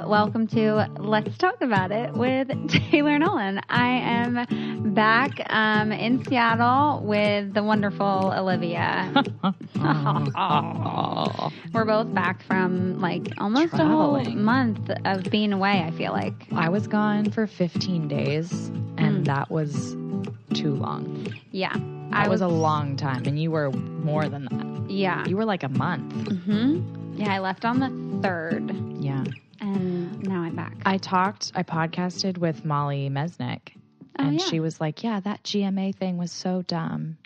welcome to Let's Talk About It with Taylor and Olin. I am back in Seattle with the wonderful Olivia. We're both back from like almost Traveling. a whole month of being away, I feel like. I was gone for 15 days, and that was too long. Yeah. That was a long time, and you were more than that. Yeah. You were like a month. Mm-hmm. Yeah, I left on the 3rd. Yeah. And now I'm back. I podcasted with Molly Mesnick, and she was like, yeah, that GMA thing was so dumb.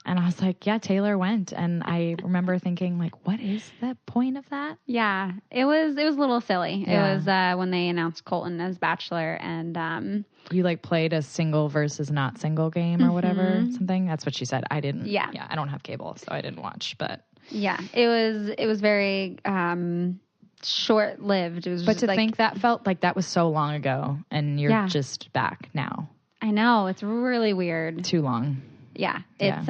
And I was like, yeah, Taylor went. And I remember thinking, like, what is the point of that? Yeah, it was a little silly. Yeah. It was when they announced Colton as Bachelor, and you like played a single versus not single game or whatever, something. That's what she said. I didn't. Yeah, I don't have cable, so I didn't watch. But yeah, it was very short-lived. It was, but to think that felt like that was so long ago, and you're just back now. I know, it's really weird. Too long. Yeah, it's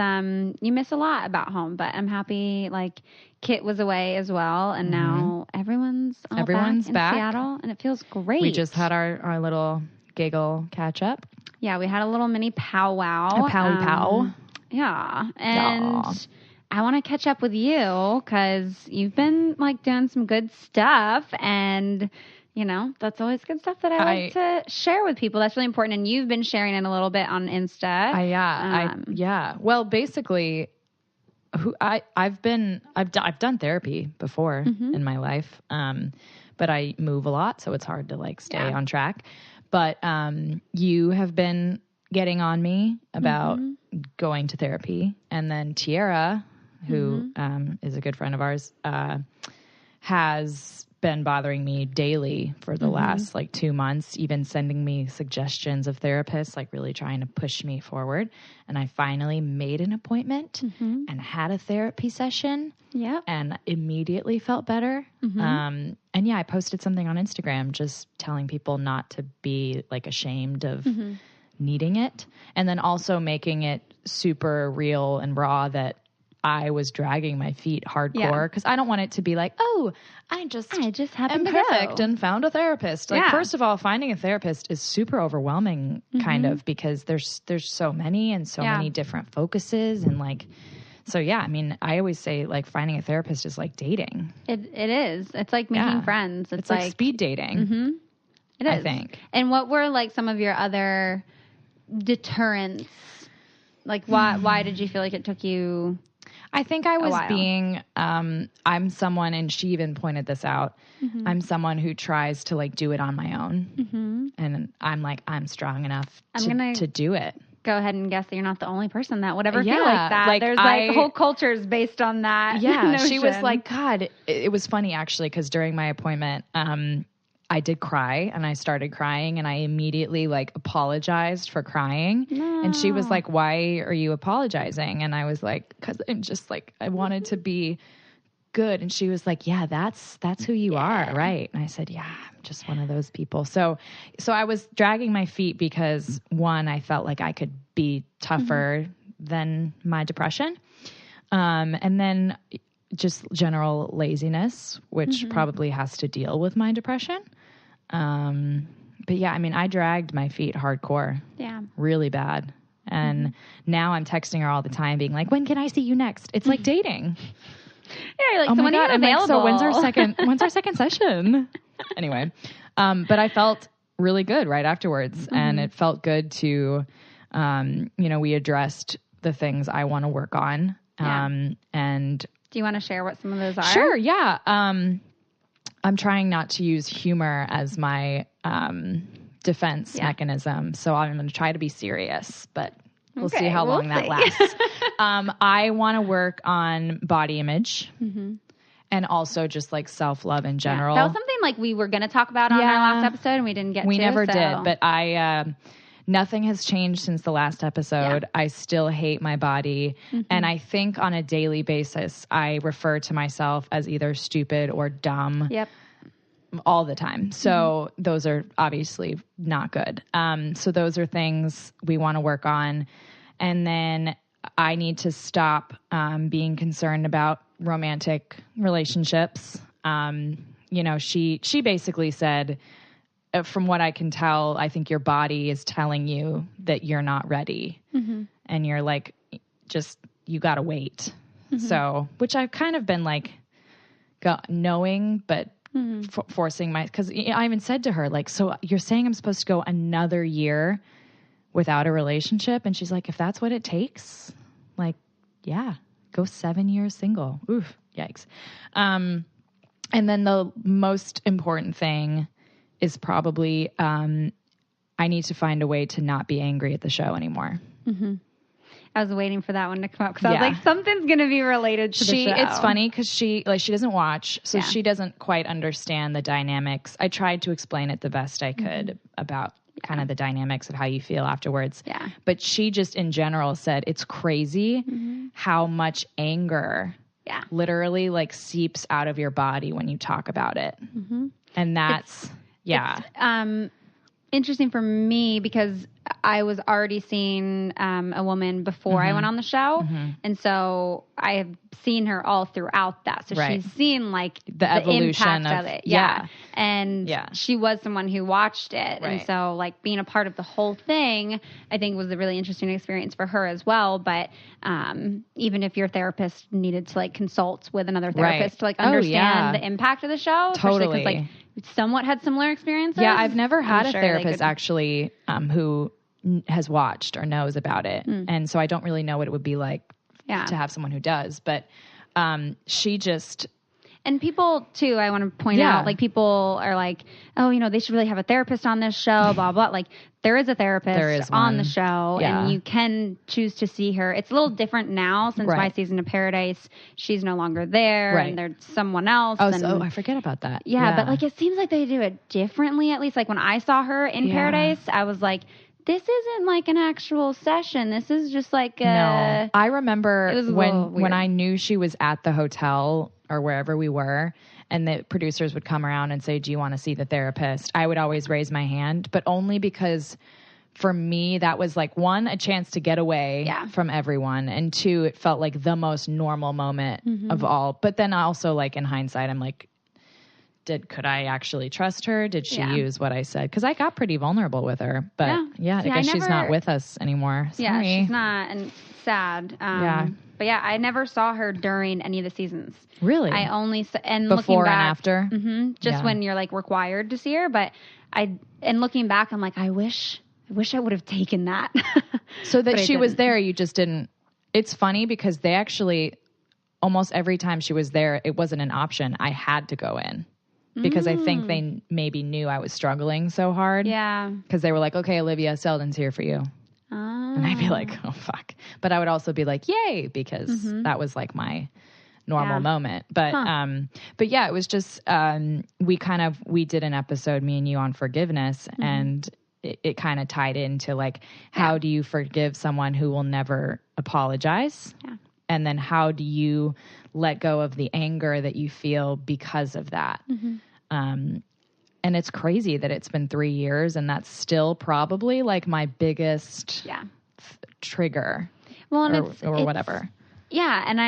you miss a lot about home, but I'm happy. Like Kit was away as well, and now everyone's back in Seattle, and it feels great. We just had our little giggle catch up. Yeah, we had a little mini powwow. A powy pow. Yeah, and I want to catch up with you because you've been like doing some good stuff, and you know, that's always good stuff that I like to share with people. That's really important. And you've been sharing it a little bit on Insta. Yeah. Well, basically, I've done therapy before in my life, but I move a lot, so it's hard to like stay on track. But you have been getting on me about going to therapy, and then Tiara, who is a good friend of ours, has been bothering me daily for the last like 2 months, even sending me suggestions of therapists, like really trying to push me forward. And I finally made an appointment and had a therapy session. Yeah. And immediately felt better. And yeah, I posted something on Instagram just telling people not to be like ashamed of needing it. And then also making it super real and raw that I was dragging my feet hardcore because I don't want it to be like, oh, I just am perfect and found a therapist. Like, first of all, finding a therapist is super overwhelming, kind of, because there's so many and so many different focuses and like, so yeah, I mean, I always say like finding a therapist is like dating. It is. It's like making friends. It's like speed dating. It is. I think. And what were like some of your other deterrents? Like, why did you feel like it took you? I think I was being, I'm someone, and she even pointed this out, I'm someone who tries to like do it on my own. And I'm like, I'm strong enough to do it. Go ahead and guess that you're not the only person that would ever feel like that. Like, there's like whole cultures based on that. Yeah. notion. She was like, God, it was funny actually, because during my appointment, I did cry, and I started crying, and I immediately like apologized for crying. No. And she was like, why are you apologizing? And I was like, because I'm just like, I wanted to be good. And she was like, yeah, that's who you are. Right. And I said, yeah, I'm just one of those people. So I was dragging my feet because one, I felt like I could be tougher than my depression. And then just general laziness, which probably has to deal with my depression. But yeah, I mean, I dragged my feet hardcore. Yeah. Really bad. And now I'm texting her all the time being like, when can I see you next? It's like dating. Yeah, you're like, so when are you available? Like, so when's our second session? Anyway. But I felt really good right afterwards. And it felt good to, you know, we addressed the things I want to work on. And do you want to share what some of those are? Sure. Yeah. I'm trying not to use humor as my defense mechanism. So I'm going to try to be serious, but we'll see how long that lasts. I want to work on body image and also just like self-love in general. That was something like we were going to talk about on our last episode and we didn't get to. We never did, but nothing has changed since the last episode. I still hate my body. And I think on a daily basis, I refer to myself as either stupid or dumb all the time. So those are obviously not good. So those are things we want to work on. And then I need to stop being concerned about romantic relationships. You she basically said, from what I can tell, I think your body is telling you that you're not ready. Mm-hmm. And you're like, you got to wait. Mm-hmm. So, which I've kind of been like knowing, but forcing because I even said to her, like, so you're saying I'm supposed to go another year without a relationship? And she's like, if that's what it takes, like, yeah, go 7 years single. Oof, yikes. And then the most important thing is probably I need to find a way to not be angry at the show anymore. Mm-hmm. I was waiting for that one to come up because I was like, something's going to be related to the show. It's funny because she doesn't watch, so she doesn't quite understand the dynamics. I tried to explain it the best I could about kind of the dynamics of how you feel afterwards. Yeah. But she just in general said it's crazy how much anger literally like seeps out of your body when you talk about it. Mm-hmm. And that's, It's, interesting for me because I was already seeing a woman before I went on the show. Mm-hmm. And so I have seen her all throughout that. So she's seen like the evolution impact of it. Yeah. And she was someone who watched it. Right. And so like being a part of the whole thing, I think was a really interesting experience for her as well. But even if your therapist needed to like consult with another therapist to like understand the impact of the show. Totally. Because like somewhat had similar experiences. Yeah, I've never had a therapist actually who has watched or knows about it. And so I don't really know what it would be like to have someone who does. But she just... And people, too, I want to point out, like, people are like, oh, they should really have a therapist on this show, blah, blah. Like, there is a therapist on the show, and you can choose to see her. It's a little different now since my season of Paradise. She's no longer there, and there's someone else. Oh, I forget about that. Yeah, but, like, it seems like they do it differently, at least. Like, when I saw her in Paradise, I was like... This isn't like an actual session. This is just like a... No. I remember when I knew she was at the hotel or wherever we were, and the producers would come around and say, do you want to see the therapist? I would always raise my hand, but only because for me, that was like, one, a chance to get away from everyone, and two, it felt like the most normal moment of all. But then also, like, in hindsight, I'm like, could I actually trust her? Did she use what I said? Because I got pretty vulnerable with her. But I guess she's not with us anymore. Sorry. Yeah, she's not, and sad. But I never saw her during any of the seasons. Really? I only and before looking back, and after. Just when you're like required to see her. But looking back, I'm like, I wish I would have taken that. So that she was there, you just didn't. It's funny because they actually almost every time she was there, it wasn't an option. I had to go in. Because I think they maybe knew I was struggling so hard. Yeah. Because they were like, okay, Olivia, Selden's here for you. Oh. And I'd be like, oh, fuck. But I would also be like, yay, because that was like my normal moment. But yeah, it was just, we did an episode, me and you, on forgiveness. And it kind of tied into like, how do you forgive someone who will never apologize? Yeah. And then how do you let go of the anger that you feel because of that? Mm-hmm. And it's crazy that it's been 3 years and that's still probably like my biggest trigger or whatever. Yeah. And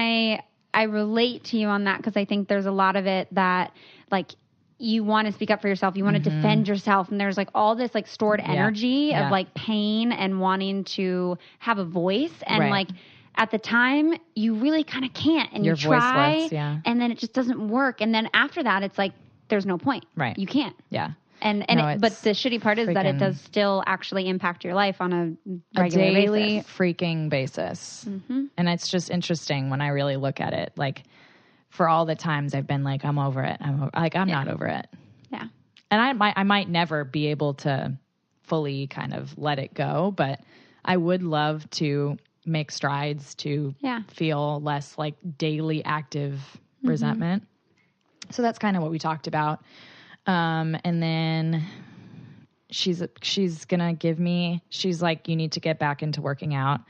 I relate to you on that because I think there's a lot of it that like you want to speak up for yourself. You want to defend yourself. And there's like all this like stored energy of like pain and wanting to have a voice and like, at the time, you really kind of can't, and you try, voiceless, and then it just doesn't work. And then after that, it's like there's no point. Right? You can't. Yeah. But the shitty part is that it does still actually impact your life on a regular daily freaking basis. Mm-hmm. And it's just interesting when I really look at it. Like for all the times I've been like, I'm over it. I'm not over it. Yeah. And I might never be able to fully kind of let it go, but I would love to make strides to feel less like daily active resentment. So that's kind of what we talked about. And then she's going to give me, she's like, you need to get back into working out.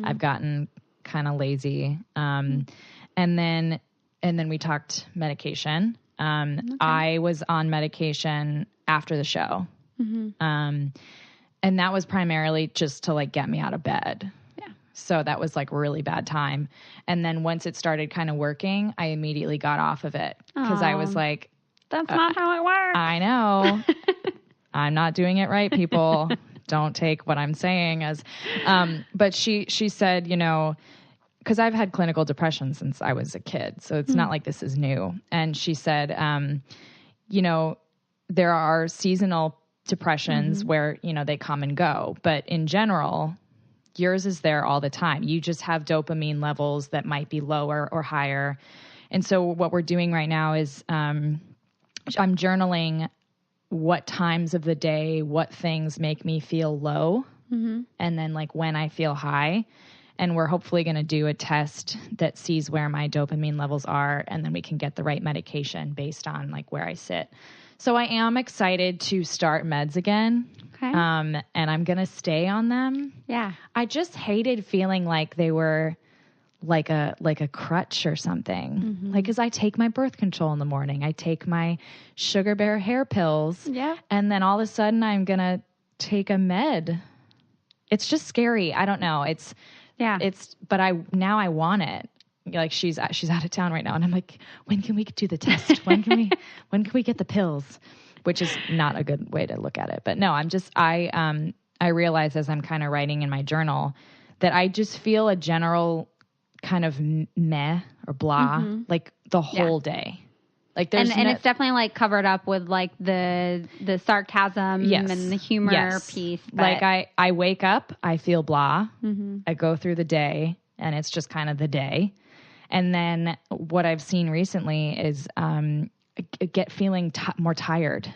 I've gotten kind of lazy. And then we talked medication. I was on medication after the show. And that was primarily just to like get me out of bed. So that was like a really bad time. And then once it started kind of working, I immediately got off of it because I was like, That's not how it works. I know. I'm not doing it right, people. Don't take what I'm saying as, but she said, you know, because I've had clinical depression since I was a kid, so it's not like this is new. And she said, you know, there are seasonal depressions where, you know, they come and go, but in general, yours is there all the time. You just have dopamine levels that might be lower or higher. And so what we're doing right now is I'm journaling what times of the day, what things make me feel low, and then like when I feel high. And we're hopefully going to do a test that sees where my dopamine levels are, and then we can get the right medication based on like where I sit. So I am excited to start meds again. Okay. And I'm going to stay on them. Yeah. I just hated feeling like they were like a crutch or something. Like, cause I take my birth control in the morning. I take my sugar bear hair pills. Yeah. And then all of a sudden I'm going to take a med. It's just scary. I don't know. But now I want it. Like she's out of town right now. And I'm like, when can we do the test? When can we get the pills? Which is not a good way to look at it. But no, I realize as I'm kind of writing in my journal that I just feel a general kind of meh or blah, like the whole day. Like there's and it's definitely like covered up with like the sarcasm and the humor piece. But like I wake up, I feel blah. I go through the day and it's just kind of the day. And then what I've seen recently is get feeling more tired,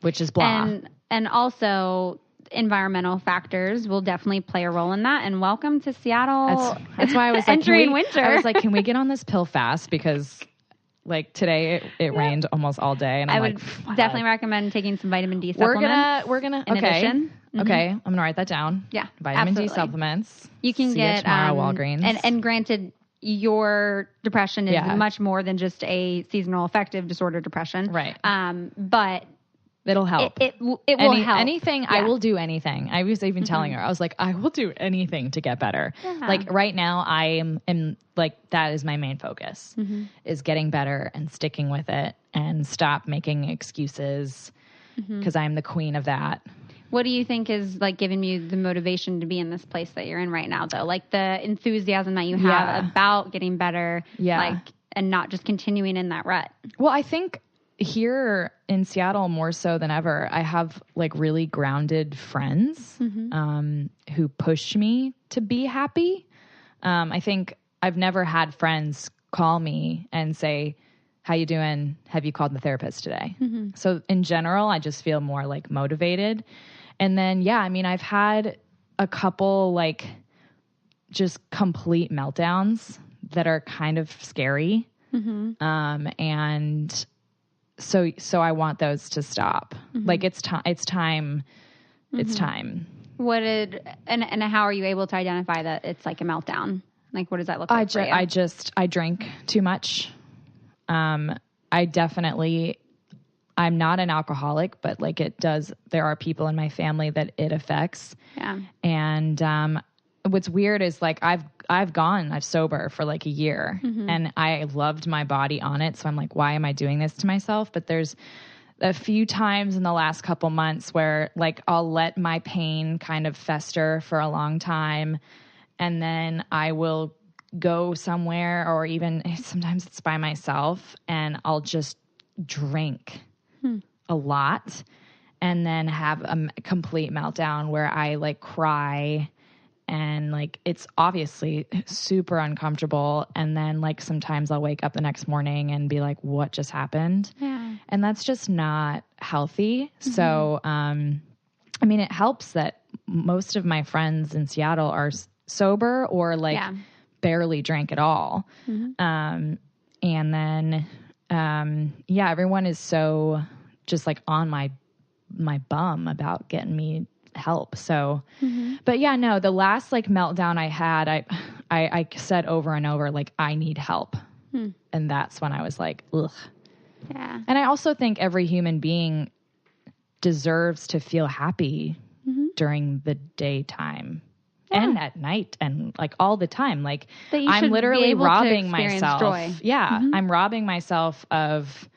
which is blah. And also environmental factors will definitely play a role in that. And welcome to Seattle. That's why I was like, entering winter. I was like, can we get on this pill fast? Because like today it rained almost all day, and I would definitely recommend taking some vitamin D supplements. We're gonna in addition. Okay, I'm gonna write that down. Yeah, vitamin absolutely. D supplements. You can get tomorrow Walgreens. And granted, your depression is much more than just a seasonal affective disorder depression, right? But it'll help. It will help. Anything. I will do anything. I was even telling her, I was like, I will do anything to get better. Yeah. Like right now I am like, that is my main focus is getting better and sticking with it and stop making excuses because I'm the queen of that. What do you think is like giving you the motivation to be in this place that you're in right now though? Like the enthusiasm that you have about getting better, like, and not just continuing in that rut. Well, I think here in Seattle, more so than ever, I have like really grounded friends who push me to be happy. I think I've never had friends call me and say, how you doing? Have you called the therapist today? So in general, I just feel more like motivated. And then, I mean, I've had a couple like just complete meltdowns that are kind of scary. And so I want those to stop. Like it's time. It's time. And how are you able to identify that it's like a meltdown? Like, what does that look like for you? I drink too much. I'm not an alcoholic, but like there are people in my family that it affects. Yeah. And, what's weird is like, I've sober for like a year and I loved my body on it. So I'm like, why am I doing this to myself? But there's a few times in the last couple months where like I'll let my pain kind of fester for a long time. And then I will go somewhere, or even sometimes it's by myself, and I'll just drink a lot and then have a complete meltdown where I like cry. And like, it's obviously super uncomfortable. And then like, sometimes I'll wake up the next morning and be like, what just happened? Yeah. And that's just not healthy. So, I mean, it helps that most of my friends in Seattle are sober or like barely drink at all. And then, everyone is so just like on my bum about getting me help. So, but the last like meltdown I had, I said over and over, like, I need help. And that's when I was like, ugh. Yeah. And I also think every human being deserves to feel happy during the daytime and at night and like all the time. Like I'm literally robbing myself. Joy. Yeah. I'm robbing myself of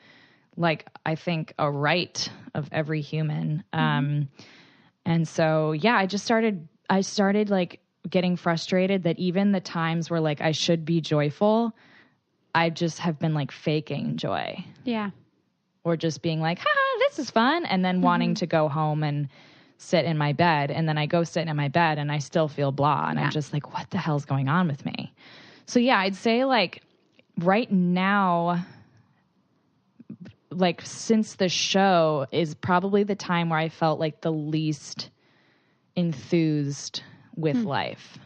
like, I think a right of every human. And so, yeah, I started like getting frustrated that even the times where like I should be joyful, I just have been like faking joy. Yeah. Or just being like, haha, this is fun. And then wanting to go home and sit in my bed. And then I go sit in my bed and I still feel blah. And I'm just like, what the hell's going on with me? So yeah, I'd say like right now, like since the show is probably the time where I felt like the least enthused with life.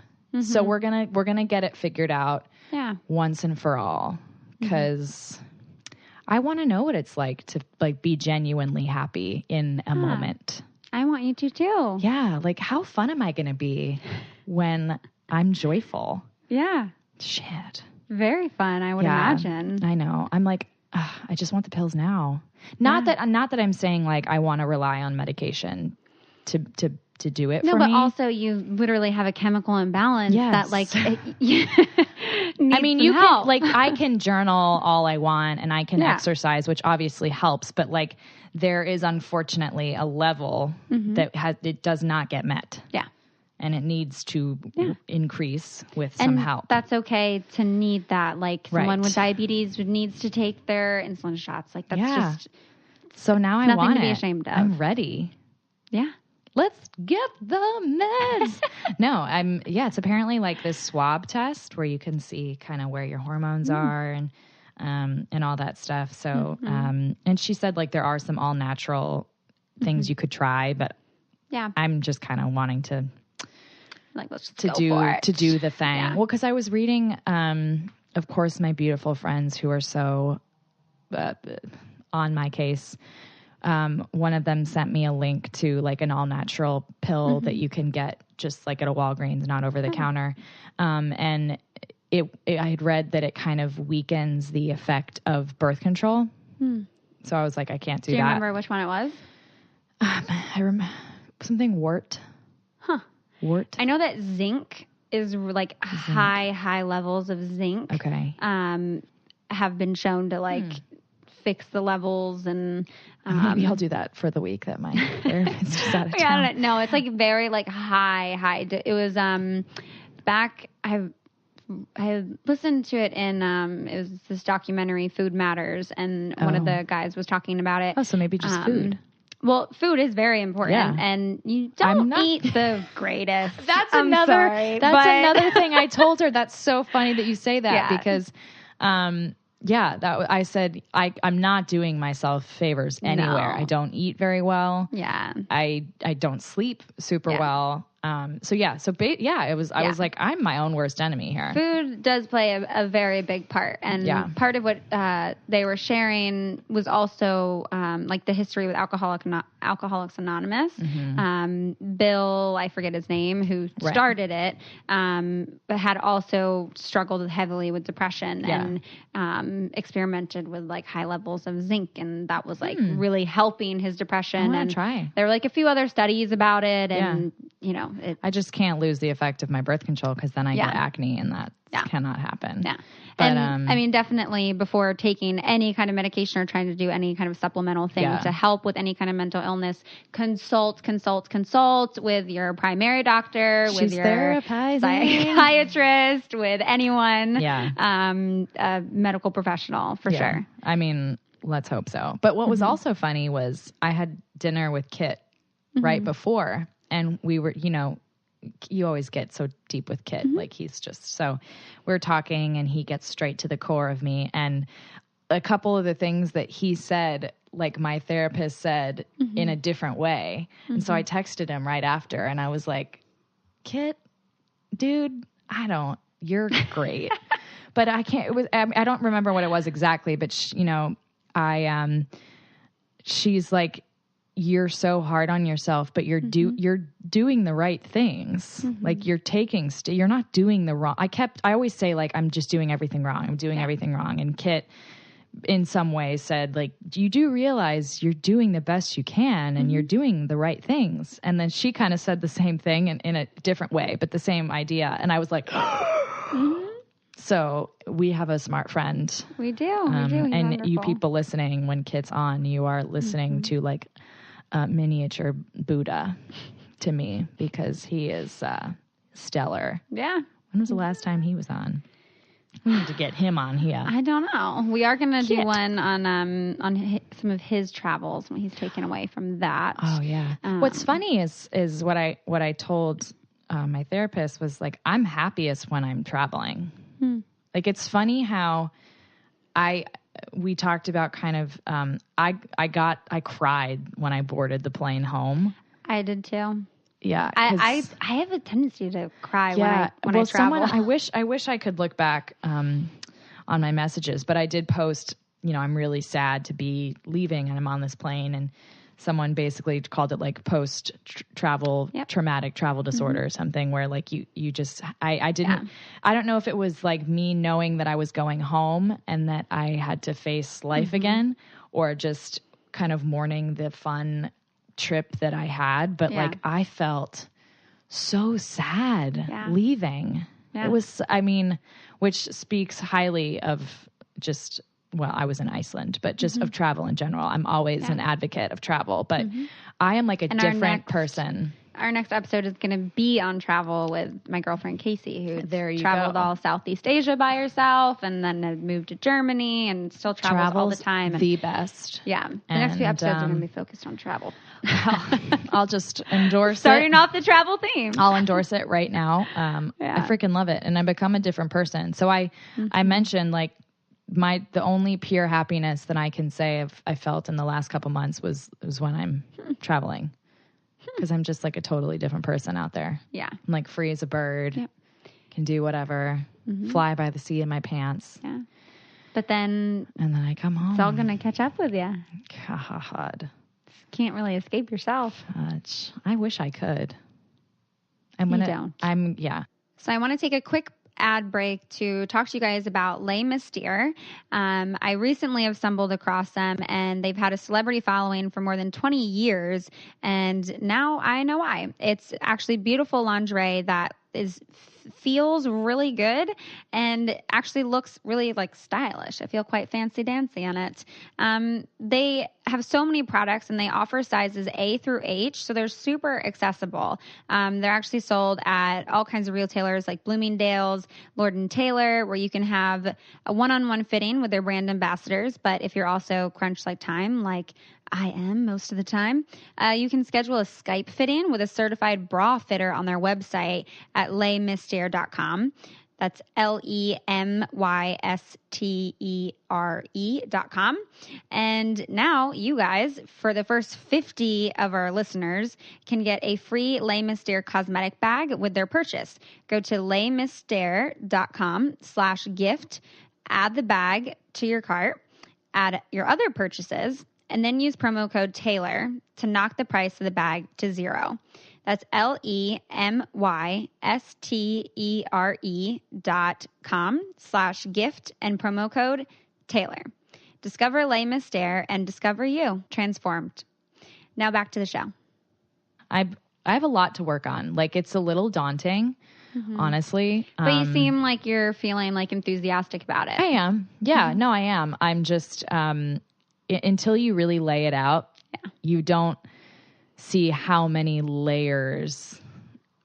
So we're gonna get it figured out once and for all, because I want to know what it's like to like be genuinely happy in a moment. I want you to too. Yeah, like how fun am I gonna be when I'm joyful? Yeah. Shit. Very fun, I would imagine. I know. I'm like, I just want the pills now. Not that I'm saying like I want to rely on medication to do it for me. No, but also you literally have a chemical imbalance that like I mean, you help. can like I can journal all I want and I can exercise, which obviously helps, but like there is unfortunately a level that it does not get met. Yeah. And it needs to increase with some help. That's okay to need that. Like someone with diabetes needs to take their insulin shots. Like that's just so now I nothing want to be ashamed of. I'm ready. Yeah. Let's get the meds. No, it's apparently like this swab test where you can see kind of where your hormones are and all that stuff. So, and she said like there are some all natural things you could try, but I'm just kind of wanting to like let's to do the thing. Yeah. Well, because I was reading, of course, my beautiful friends who are so on my case. One of them sent me a link to like an all natural pill that you can get just like at a Walgreens, not over the counter. And I had read that it kind of weakens the effect of birth control. So I was like, I can't do that. Do you remember which one it was? I remember something wort. Wort. I know that zinc is like high levels of zinc. Okay. Have been shown to like fix the levels and maybe I'll do that for the week that my therapist is out of town. No, it's like very like high. It was back. I listened to it in it was this documentary Food Matters, and one of the guys was talking about it. Oh, so maybe just food. Well, food is very important, and you don't eat the greatest. That's another thing I told her. That's so funny that you say that because, I said I'm not doing myself favors anywhere. I don't eat very well. Yeah, I don't sleep super well. I was like, I'm my own worst enemy here. Food does play a very big part. And part of what they were sharing was also like the history with Alcoholics Anonymous. Bill, I forget his name, who started it, but had also struggled heavily with depression and experimented with like high levels of zinc. And that was like really helping his depression. And there were like a few other studies about it. And, you know, I just can't lose the effect of my birth control because then I get acne and that cannot happen. Yeah. But, and I mean, definitely before taking any kind of medication or trying to do any kind of supplemental thing to help with any kind of mental illness, consult with your primary doctor, with your psychiatrist, with anyone, a medical professional for sure. I mean, let's hope so. But what was also funny was I had dinner with Kit right before. And we were, you know, you always get so deep with Kit. Like he's just so we're talking and he gets straight to the core of me. And a couple of the things that he said, like my therapist said in a different way. And so I texted him right after and I was like, Kit, dude, you're great. But I can't, I don't remember what it was exactly, but she's like, you're so hard on yourself, but you're doing the right things. Like you're taking, you're not doing the wrong. I always say like, I'm just doing everything wrong. I'm doing everything wrong. And Kit in some ways said like, you do realize you're doing the best you can and you're doing the right things. And then she kind of said the same thing in a different way, but the same idea. And I was like, So we have a smart friend. We do. And wonderful. you people listening, when Kit's on, you are listening to like a miniature Buddha to me, because he is stellar. Yeah. When was the last time he was on? We need to get him on here. I don't know. We are going to do one on some of his travels when he's taken away from that. Oh yeah. What's funny is what I told my therapist was like, I'm happiest when I'm traveling. Like, it's funny how we talked about kind of I cried when I boarded the plane home. I did too. Yeah, I have a tendency to cry when I travel. I wish I could look back on my messages, but I did post, I'm really sad to be leaving and I'm on this plane, and someone basically called it like post travel traumatic travel disorder or something, where like you just I don't know if it was like me knowing that I was going home and that I had to face life again, or just kind of mourning the fun trip that I had, but like I felt so sad leaving. It was, which speaks highly of just, well, I was in Iceland, but just of travel in general. I'm always an advocate of travel, but I am like a different person. Our next episode is going to be on travel with my girlfriend Casey, who traveled all Southeast Asia by herself, and then had moved to Germany and still travels all the time. The best. Yeah. The next few episodes are going to be focused on travel. I'll just endorse Starting off the travel theme. I'll endorse it right now. I freaking love it. And I become a different person. So I mentioned like the only pure happiness that I can say I felt in the last couple months was when I'm traveling. Because I'm just like a totally different person out there. Yeah. I'm like free as a bird. Can do whatever. Fly by the seat of my pants. Yeah. But then... And then I come home. It's all going to catch up with you. God. Can't really escape yourself. I wish I could. You don't. So I want to take a quick ad break to talk to you guys about Les Mystere. I recently have stumbled across them, and they've had a celebrity following for more than 20 years, and now I know why. It's actually beautiful lingerie that feels really good and actually looks really like stylish. I feel quite fancy dancy in it. They have so many products, and they offer sizes A through H, so they're super accessible. They're actually sold at all kinds of retailers like Bloomingdale's, Lord & Taylor, where you can have a one-on-one fitting with their brand ambassadors. But if you're also crunched like time, like I am most of the time, you can schedule a Skype fitting with a certified bra fitter on their website at lesmystere.com. That's LEMYSTERE.com. And now you guys, for the first 50 of our listeners, can get a free Les Mystere cosmetic bag with their purchase. Go to lesmystere.com/gift, add the bag to your cart, add your other purchases, and then use promo code Taylor to knock the price of the bag to $0. That's LEMYSTERE.com/gift and promo code Taylor. Discover Les Mystere and discover you transformed. Now back to the show. I have a lot to work on. Like, it's a little daunting, honestly. But you seem like you're feeling like enthusiastic about it. I am. Yeah, no, I am. I'm just, until you really lay it out, you don't see how many layers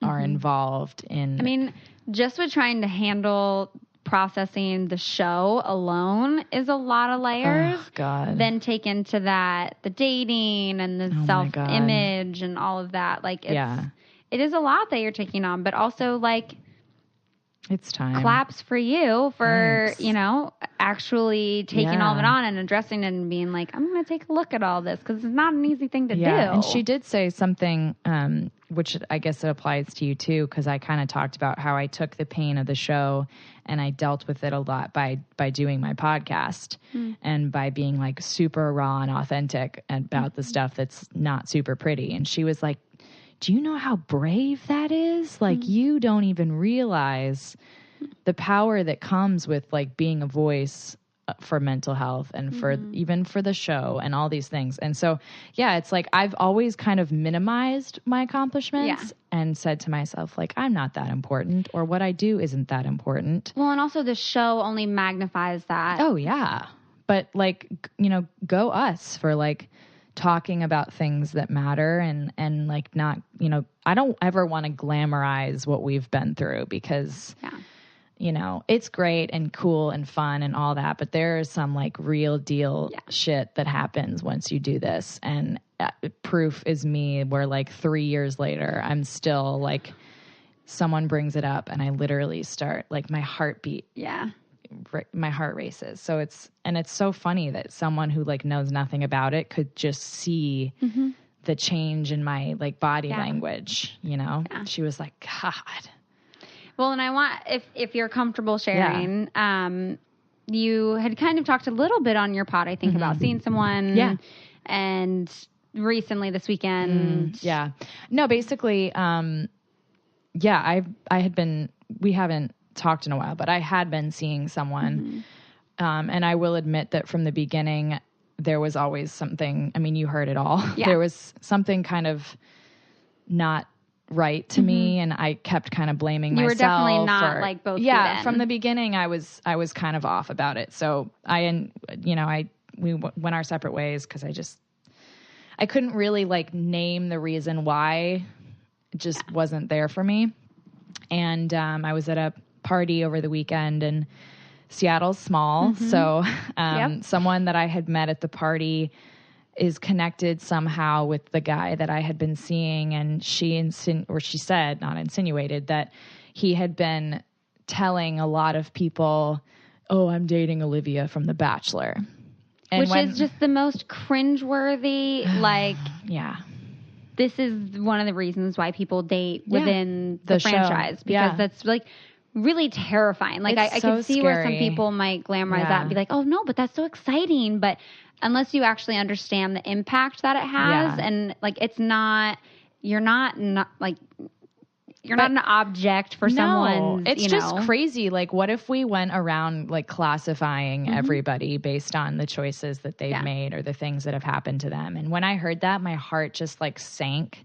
are involved in. I mean, just with trying to handle processing the show alone is a lot of layers. Oh, God. Then take into that the dating and the self-image and all of that. Like, it is a lot that you're taking on, but also like, it's time. Claps for you for, actually taking all of it on and addressing it and being like, I'm going to take a look at all this, because it's not an easy thing to do. And she did say something, which I guess it applies to you too, because I kind of talked about how I took the pain of the show and I dealt with it a lot by doing my podcast and by being like super raw and authentic about the stuff that's not super pretty. And she was like, do you know how brave that is? Like, you don't even realize the power that comes with like being a voice for mental health and for even for the show and all these things. And so, yeah, it's like I've always kind of minimized my accomplishments and said to myself, like, I'm not that important, or what I do isn't that important. Well, and also the show only magnifies that. Oh, yeah. But like, you know, go us for like talking about things that matter and like not, you know, I don't ever want to glamorize what we've been through because you know, it's great and cool and fun and all that, but there is some like real deal shit that happens once you do this. And proof is me where like 3 years later, I'm still like, someone brings it up and I literally start like my heartbeat. Yeah. My heart races. So it's so funny that someone who like knows nothing about it could just see the change in my like body language, you know? She was like, God. Well, and I want, if you're comfortable sharing, you had kind of talked a little bit on your pod, I think, about seeing someone. Yeah. And recently this weekend. No, basically, I had been, we haven't talked in a while, but I had been seeing someone. And I will admit that from the beginning, there was always something, I mean, you heard it all. Yeah. There was something kind of not right to me, and I kept kind of blaming myself. You were definitely not like both. Yeah, from the beginning, I was kind of off about it. So we went our separate ways because I couldn't really like name the reason why. It just wasn't there for me. And I was at a party over the weekend, and Seattle's small, so someone that I had met at the party is connected somehow with the guy that I had been seeing, and she said, not insinuated, that he had been telling a lot of people, oh, I'm dating Olivia from The Bachelor. And which is just the most cringeworthy, like... Yeah. This is one of the reasons why people date within the franchise, because that's like really terrifying. Like I can see where some people might glamorize that and be like, oh no, but that's so exciting. But unless you actually understand the impact that it has, and like it's not, you're not like, you're not an object for someone. It's just crazy. Like, what if we went around like classifying everybody based on the choices that they've made or the things that have happened to them? And when I heard that, my heart just like sank.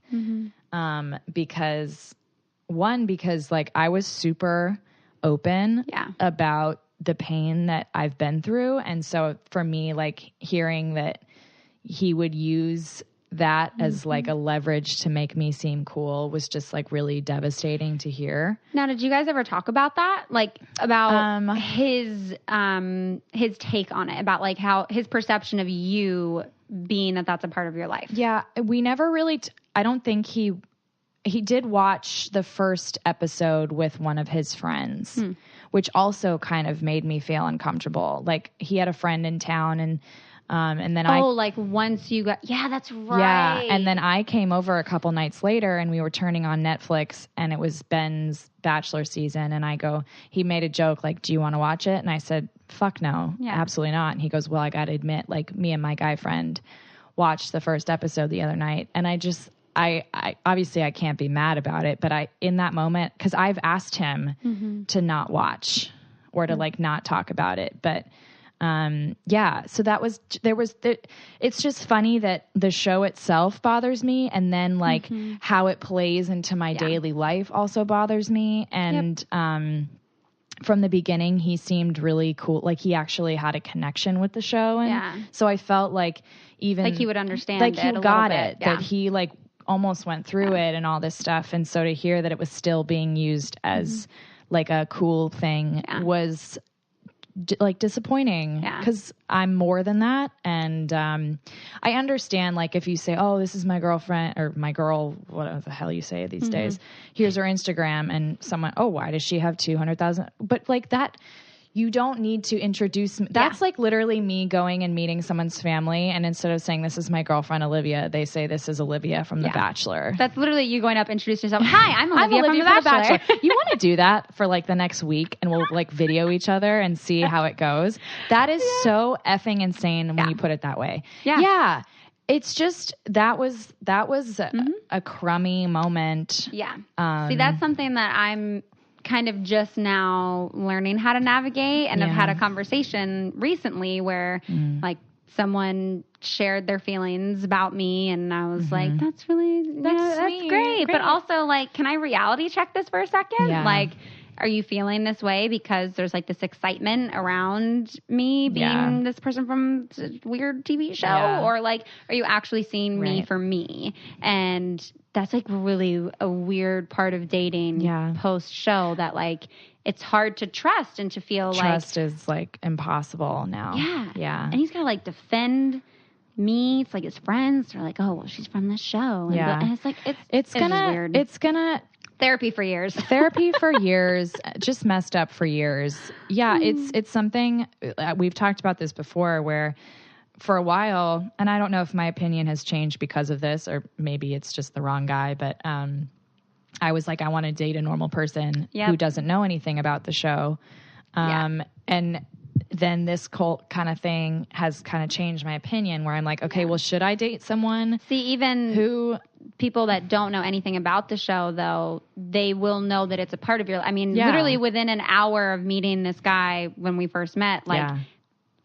Because like I was super open about the pain that I've been through. And so for me, like hearing that he would use that as like a leverage to make me seem cool was just like really devastating to hear. Now, did you guys ever talk about that? Like about his take on it, about like how his perception of you being that's a part of your life? Yeah, we never really, I don't think he did watch the first episode with one of his friends, which also kind of made me feel uncomfortable. Like he had a friend in town and then like once you got, that's right. Yeah. And then I came over a couple nights later and we were turning on Netflix and it was Ben's Bachelor season. And he made a joke like, do you want to watch it? And I said, fuck no, absolutely not. And he goes, well, I got to admit, like me and my guy friend watched the first episode the other night. And I obviously I can't be mad about it, but in that moment, cause I've asked him to not watch or to like not talk about it. But so it's just funny that the show itself bothers me. And then like how it plays into my daily life also bothers me. And, from the beginning, he seemed really cool. Like he actually had a connection with the show. And so I felt like even like he would understand like he got it, that he like almost went through it and all this stuff. And so to hear that it was still being used as like a cool thing was like disappointing because I'm more than that. And I understand like if you say, oh, this is my girlfriend or my girl, what the hell you say these days, here's her Instagram, and someone, oh, why does she have 200,000? But like that, you don't need to introduce me. That's like literally me going and meeting someone's family, and instead of saying this is my girlfriend Olivia, they say this is Olivia from The Bachelor. That's literally you going up, introduce yourself. Hi, I'm Olivia from The Bachelor. You want to do that for like the next week, and we'll like video each other and see how it goes. That is so effing insane when you put it that way. Yeah. It's just that was a crummy moment. Yeah. See, that's something that I'm kind of just now learning how to navigate, and I've had a conversation recently where like someone shared their feelings about me, and I was like, that's great. But also, like, can I reality check this for a second? Yeah. Like, are you feeling this way because there's like this excitement around me being this person from a weird TV show? Yeah. Or like, are you actually seeing me for me? And that's like really a weird part of dating post show, that like it's hard to trust and to feel trust is like impossible now. Yeah. Yeah. And he's got to like defend me. It's like his friends are like, oh, well, she's from this show. And it's like, it's weird. It's gonna therapy for years. Just messed up for years. Yeah. It's something we've talked about this before, where for a while, and I don't know if my opinion has changed because of this, or maybe it's just the wrong guy, but, I was like, I want to date a normal person who doesn't know anything about the show. And then this cult kind of thing has kind of changed my opinion, where I'm like, okay, well, should I date someone? See, even people that don't know anything about the show, though, they will know that it's a part of your, I mean, literally within an hour of meeting this guy when we first met, like,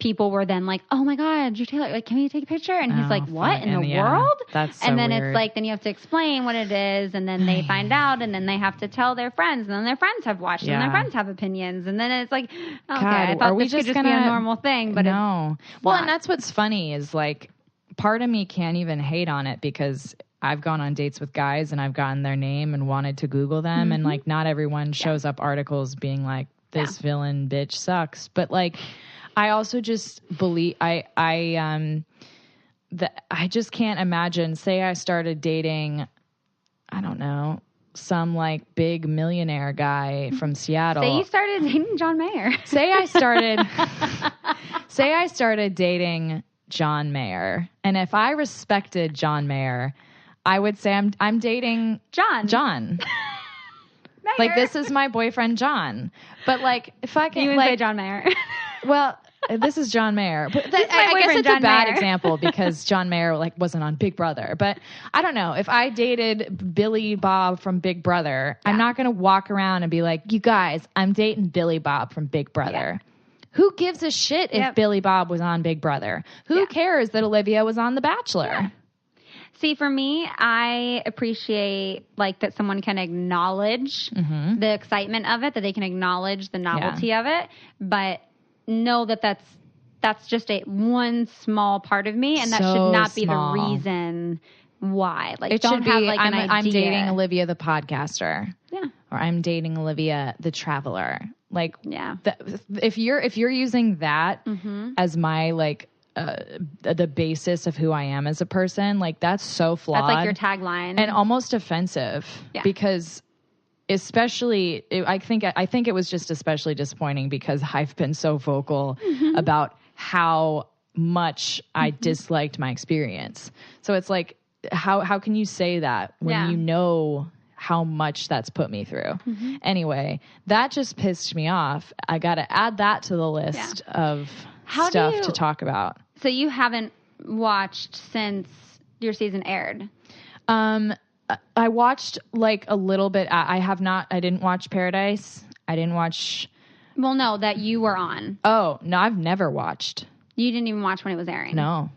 people were then like, oh my God, you Taylor, like, can we take a picture? And he's like, what in the world? That's so and then weird. It's like, then you have to explain what it is, and then they find out, and then they have to tell their friends, and then their friends have watched, and their friends have opinions, and then it's like, okay, I thought this could just be a normal thing, but no. Well, and that's what's funny is like, part of me can't even hate on it, because I've gone on dates with guys and I've gotten their name and wanted to Google them, and like, not everyone shows up articles being like, this villain bitch sucks, but like, I also just believe I just can't imagine, say I started dating, I don't know, some like big millionaire guy from Seattle. Say you started dating John Mayer. Say I started dating John Mayer. And if I respected John Mayer, I would say I'm dating John. Like, this is my boyfriend, John. But like, if I can, you would say John Mayer. Well, this is John Mayer. But I guess it's John a bad example, because John Mayer like wasn't on Big Brother. But I don't know. If I dated Billy Bob from Big Brother, I'm not going to walk around and be like, you guys, I'm dating Billy Bob from Big Brother. Who gives a shit if Billy Bob was on Big Brother? Who cares that Olivia was on The Bachelor? Yeah. See, for me, I appreciate like that someone can acknowledge the excitement of it, that they can acknowledge the novelty of it, but know that that's just one small part part and that should not be the reason why. Like, it don't should be, have like an idea. I'm dating Olivia the podcaster. Yeah. Or I'm dating Olivia the traveler. Like, if you're using that as my like the basis of who I am as a person, like, that's so flawed. That's like your tagline, and almost offensive. Because especially, I think it was just especially disappointing because I've been so vocal about how much I disliked my experience. So it's like, how can you say that when you know how much that's put me through? Anyway, that just pissed me off. I got to add that to the list of stuff to talk about. So you haven't watched since your season aired? I watched like a little bit. I didn't watch Paradise. I didn't watch. Well, no, that you were on. Oh, no, I've never watched. You didn't even watch when it was airing? No.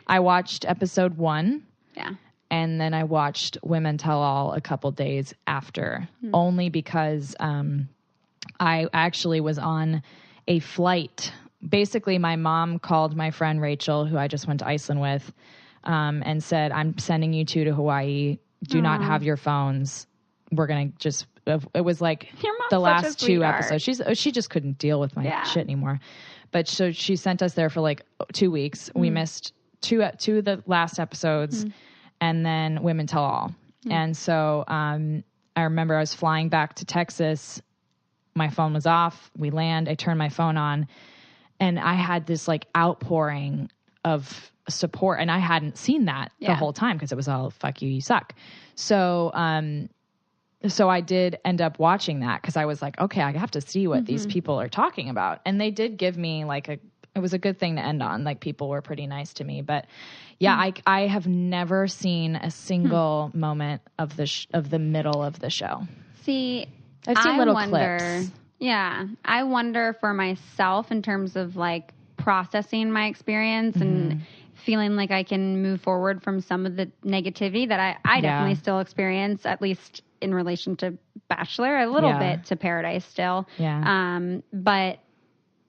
I watched episode 1. Yeah. And then I watched Women Tell All a couple days after, only because I actually was on a flight. Basically, my mom called my friend Rachel, who I just went to Iceland with, and said, I'm sending you two to Hawaii. Do not have your phones. We're going to just, it was like the last 2 episodes. She just couldn't deal with my shit anymore. But so she sent us there for like 2 weeks. We missed two of the last episodes, and then Women Tell All. And so I remember I was flying back to Texas. My phone was off. We land. I turned my phone on, and I had this like outpouring of support, and I hadn't seen that the whole time because it was all "fuck you, you suck." So I did end up watching that because I was like, okay, I have to see what these people are talking about. And they did give me like it was a good thing to end on. Like, people were pretty nice to me. But yeah, I have never seen a single moment of the middle of the show. See, I've seen little clips. Yeah. I wonder for myself in terms of like processing my experience and feeling like I can move forward from some of the negativity that I definitely still experience, at least in relation to Bachelor, a little bit to Paradise still. Yeah. But,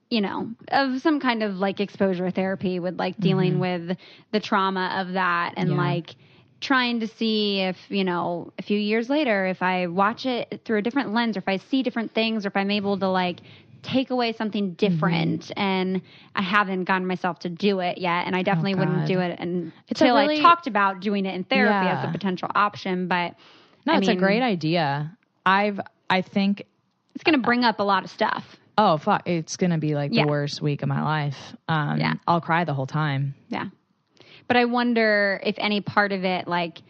you know, of some kind of like exposure therapy with like dealing with the trauma of that and like trying to see if, you know, a few years later, if I watch it through a different lens or if I see different things or if I'm able to like take away something different and I haven't gotten myself to do it yet. And I definitely wouldn't do it until I talked about doing it in therapy as a potential option. But no, it's a great idea. I think it's going to bring up a lot of stuff. Oh, fuck. It's going to be like the worst week of my life. I'll cry the whole time. Yeah. But I wonder if any part of it, like,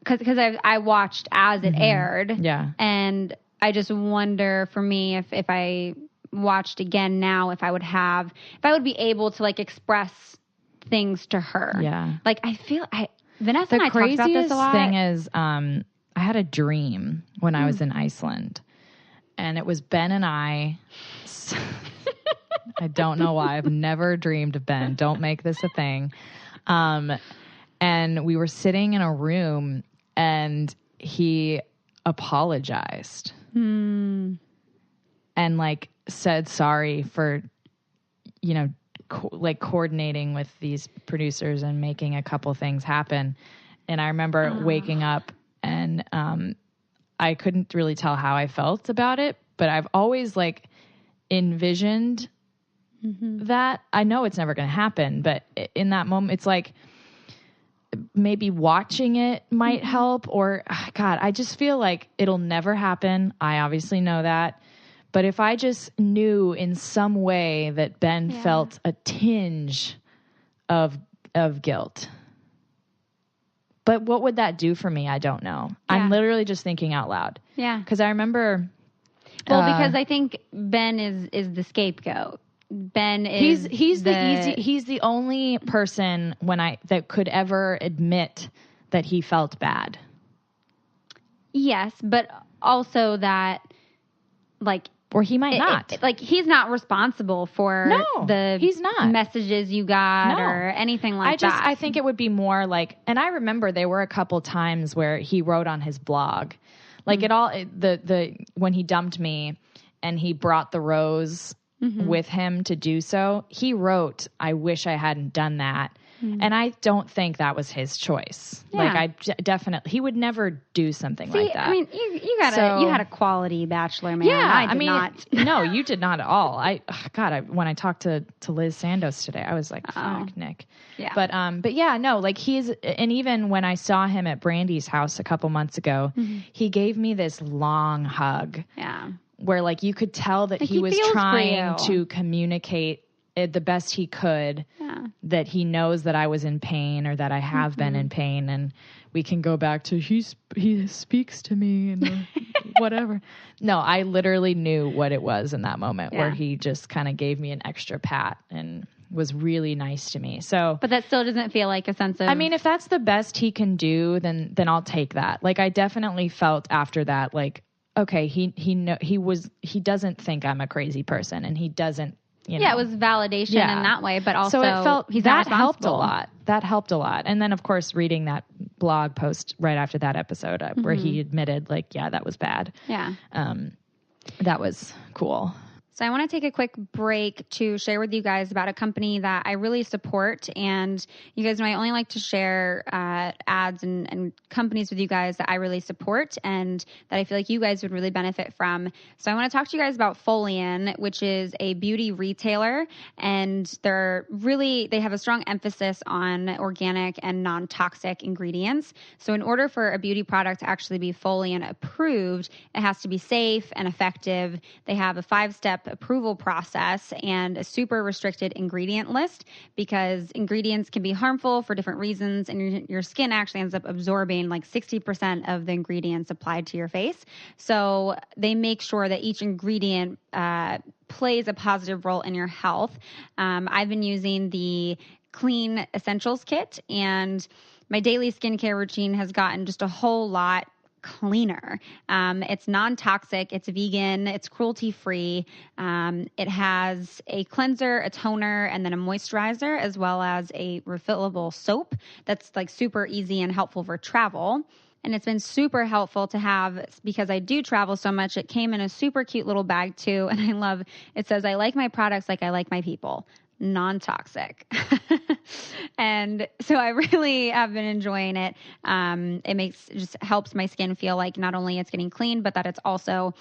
because I watched as it aired. Yeah. And I just wonder for me if I watched again now, if I would be able to like express things to her. Yeah. Like I feel Vanessa and I talked about this a lot. The craziest thing is I had a dream when I was in Iceland. And it was Ben and I. I don't know why. I've never dreamed of Ben. Don't make this a thing. And we were sitting in a room and he apologized. And like said sorry for, you know, like coordinating with these producers and making a couple things happen. And I remember waking up and I couldn't really tell how I felt about it, but I've always like envisioned that. I know it's never going to happen, but in that moment, it's like maybe watching it might help or God, I just feel like it'll never happen. I obviously know that, but if I just knew in some way that Ben felt a tinge of guilt. But what would that do for me? I don't know. Yeah. I'm literally just thinking out loud. Yeah. Because I remember... Well, because I think Ben is the scapegoat. Ben is... He's the only person that could ever admit that he felt bad. Yes, but also that, like... Or he might not. He's not responsible for he's not. messages you got or anything like that. I think it would be more like, and I remember there were a couple times where he wrote on his blog, like when he dumped me and he brought the rose with him to do so, he wrote, "I wish I hadn't done that." And I don't think that was his choice. Yeah. Like definitely, he would never do something like that. I mean, you had a quality Bachelor, man. Yeah, I did not. No, you did not at all. When I talked to Liz Sandos today, I was like, fuck, Nick. Yeah. But yeah, no, like and even when I saw him at Brandy's house a couple months ago, he gave me this long hug. Yeah. Where like you could tell that he was trying to communicate the best he could, that he knows that I was in pain or that I have been in pain, and we can go back to he speaks to me and whatever. No, I literally knew what it was in that moment where he just kind of gave me an extra pat and was really nice to me. So, but that still doesn't feel like a sense of... I mean, if that's the best he can do, then I'll take that. Like I definitely felt after that, like, okay, he doesn't think I'm a crazy person, and he doesn't. You know. Yeah, it was validation in that way, but also so it felt he's that helped a lot. That helped a lot. And then, of course, reading that blog post right after that episode where he admitted, like, yeah, that was bad. Yeah, that was cool. So I want to take a quick break to share with you guys about a company that I really support. And you guys know I only like to share ads and companies with you guys that I really support and that I feel like you guys would really benefit from. So I want to talk to you guys about Folian, which is a beauty retailer. And they have a strong emphasis on organic and non-toxic ingredients. So in order for a beauty product to actually be Folian approved, it has to be safe and effective. They have a 5-step approval process and a super restricted ingredient list because ingredients can be harmful for different reasons, and your skin actually ends up absorbing like 60% of the ingredients applied to your face. So they make sure that each ingredient plays a positive role in your health. I've been using the Clean Essentials Kit, and my daily skincare routine has gotten just a whole lot cleaner. It's non-toxic, it's vegan, it's cruelty-free. It has a cleanser, a toner, and then a moisturizer, as well as a refillable soap that's like super easy and helpful for travel. And it's been super helpful to have because I do travel so much. It came in a super cute little bag too. And I love, it says, I like my products like I like my people. Non-toxic. And so I really have been enjoying it. It just helps my skin feel like not only it's getting clean, but that it's also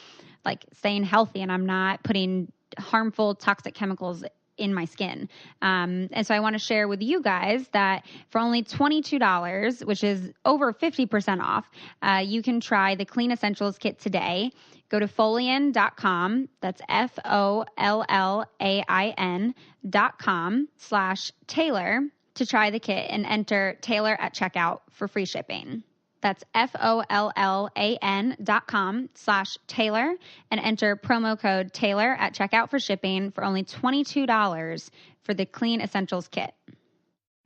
like staying healthy and I'm not putting harmful toxic chemicals in my skin. And so I want to share with you guys that for only $22, which is over 50% off, you can try the Clean Essentials Kit today. Go to Folian.com. That's FOLLAIN.com/Taylor to try the kit and enter Taylor at checkout for free shipping. That's FOLLAN.com/Taylor and enter promo code Taylor at checkout for shipping for only $22 for the Clean Essentials Kit.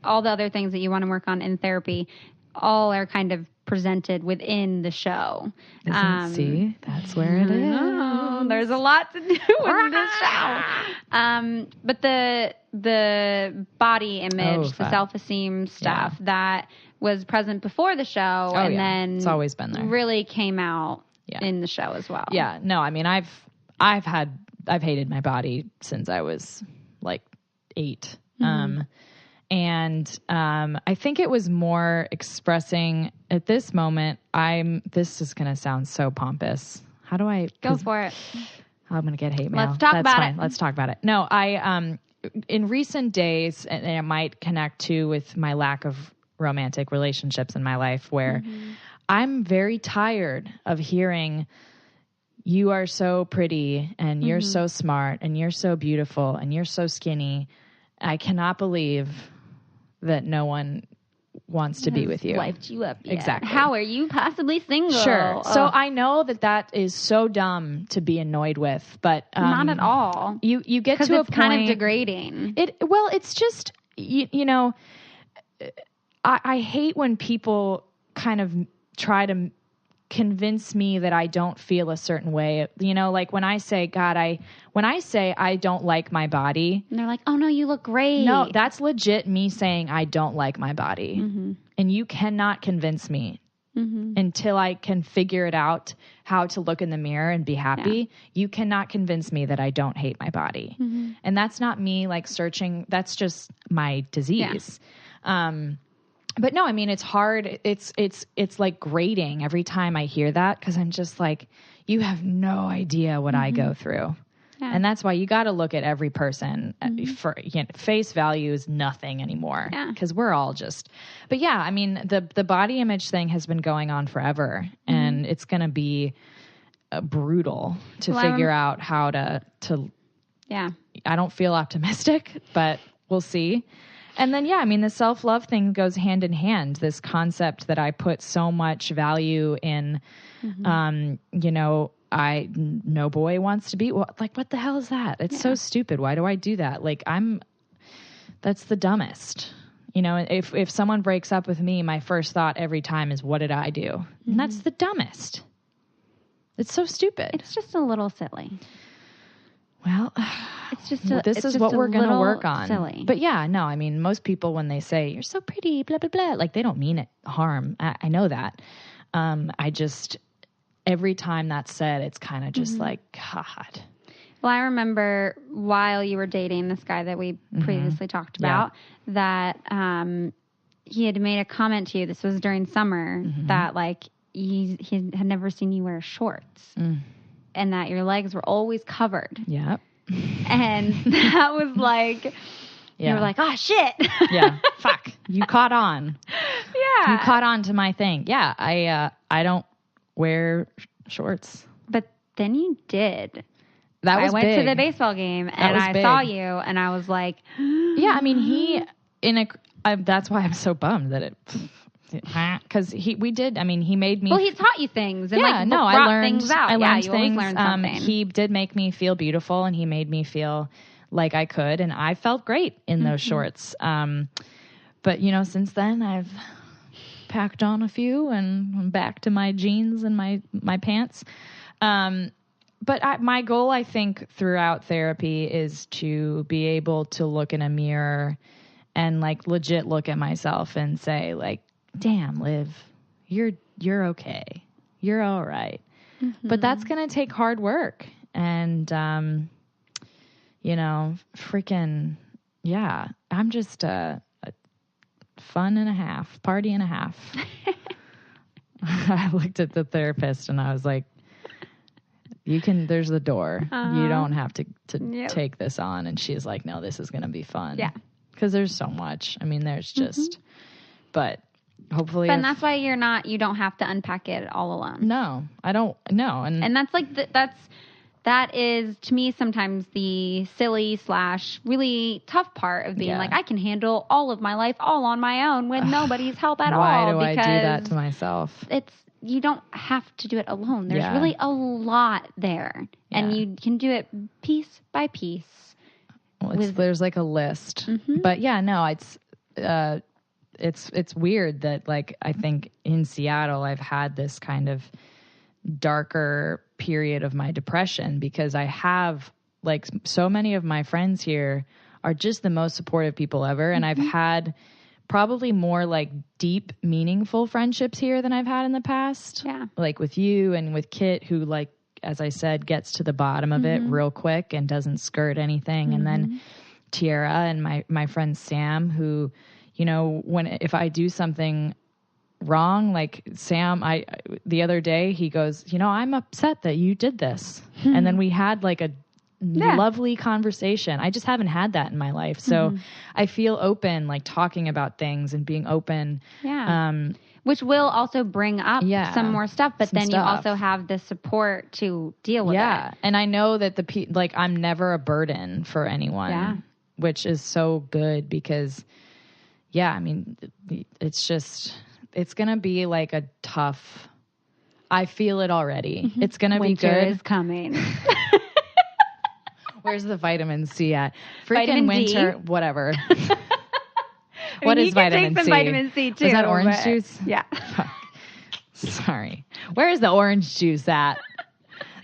All the other things that you want to work on in therapy all are kind of presented within the show. See, that's where it is. There's a lot to do with this show. But the body image, the self-esteem stuff that was present before the show then it's always been there. Really came out in the show as well. Yeah. No, I mean, I've hated my body since I was like 8. And I think it was more expressing at this moment. This is going to sound so pompous. How do I go for it? I'm going to get hate mail. Let's talk about it. Let's talk about it. No, I in recent days, and it might connect to with my lack of romantic relationships in my life, where I'm very tired of hearing you are so pretty and you're so smart and you're so beautiful and you're so skinny. I cannot believe that no one wants to be with you. Wiped you up yet. Exactly. How are you possibly single? Sure. So I know that is so dumb to be annoyed with, but not at all. You get to a point kind of degrading. It's just you know, I hate when people kind of try to convince me that I don't feel a certain way. You know, like when I say I don't like my body. And they're like, oh no, you look great. No, that's legit me saying I don't like my body. And you cannot convince me until I can figure it out how to look in the mirror and be happy. Yeah. You cannot convince me that I don't hate my body. And that's not me like searching. That's just my disease. Yeah. But no, I mean, it's hard. It's like grating every time I hear that, because I'm just like, you have no idea what I go through. Yeah. And that's why you got to look at every person for face value is nothing anymore, because we're all just, but yeah, I mean, the body image thing has been going on forever, and it's going to be brutal to figure out how to, I don't feel optimistic, but we'll see. And then, I mean, the self-love thing goes hand in hand. This concept that I put so much value in, no boy wants to be, like, what the hell is that? It's so stupid. Why do I do that? Like, that's the dumbest. You know, if someone breaks up with me, my first thought every time is, what did I do? And that's the dumbest. It's so stupid. It's just a little silly. Well, this is what we're going to work on. Silly. But no, I mean, most people, when they say you're so pretty, blah, blah, blah, like they don't mean it harm. I know that. Every time that's said, it's kind of just like, God. Well, I remember while you were dating this guy that we previously talked about, that he had made a comment to you. This was during summer, that like he had never seen you wear shorts. And that your legs were always covered. Yeah. And that was like, you were like, oh, shit. Fuck. You caught on. Yeah. You caught on to my thing. Yeah, I don't wear shorts. But then you did. I went to the baseball game, and I saw you, and I was like... Yeah, I mean, that's why I'm so bummed that it... Because he made me. Well, he taught you things. And I learned things out. I learned you things. Always learn something. He did make me feel beautiful, and he made me feel like I could, and I felt great in those shorts. But since then I've packed on a few and I'm back to my jeans and my pants. But my goal, I think, throughout therapy is to be able to look in a mirror and like legit look at myself and say like, damn, Liv, you're okay. You're all right. Mm-hmm. But that's going to take hard work. And, freaking, yeah, I'm just a fun and a half, party and a half. I looked at the therapist and I was like, there's the door. You don't have to take this on. And she's like, no, this is going to be fun. Yeah. Because there's so much. I mean, there's just, but hopefully. And that's why you don't have to unpack it all alone. No, I don't, no. And that's like, that is to me sometimes the silly / really tough part of being like, I can handle all of my life all on my own with nobody's help at all. Why do I do that to myself? You don't have to do it alone. There's really a lot there. Yeah. And you can do it piece by piece. Well, there's like a list. Mm-hmm. But yeah, no, it's weird that like I think in Seattle I've had this kind of darker period of my depression because I have like so many of my friends here are just the most supportive people ever. And I've had probably more like deep, meaningful friendships here than I've had in the past. Yeah. Like with you and with Kit, who like, as I said, gets to the bottom of it real quick and doesn't skirt anything. And then Tiara and my friend Sam, who, if I do something wrong, like Sam, the other day he goes, I'm upset that you did this. And then we had like a lovely conversation. I just haven't had that in my life. So I feel open, like talking about things and being open. Yeah. Which will also bring up some more stuff, but then you also have the support to deal with it. Yeah. And I know that I'm never a burden for anyone, which is so good because, I mean, it's going to be like a tough, I feel it already. It's going to be good. Winter is coming. Where's the vitamin C at? Freaking vitamin winter, D? Whatever. What is vitamin C? Take some vitamin C too. Is that orange juice? Yeah. Sorry. Where's the orange juice at?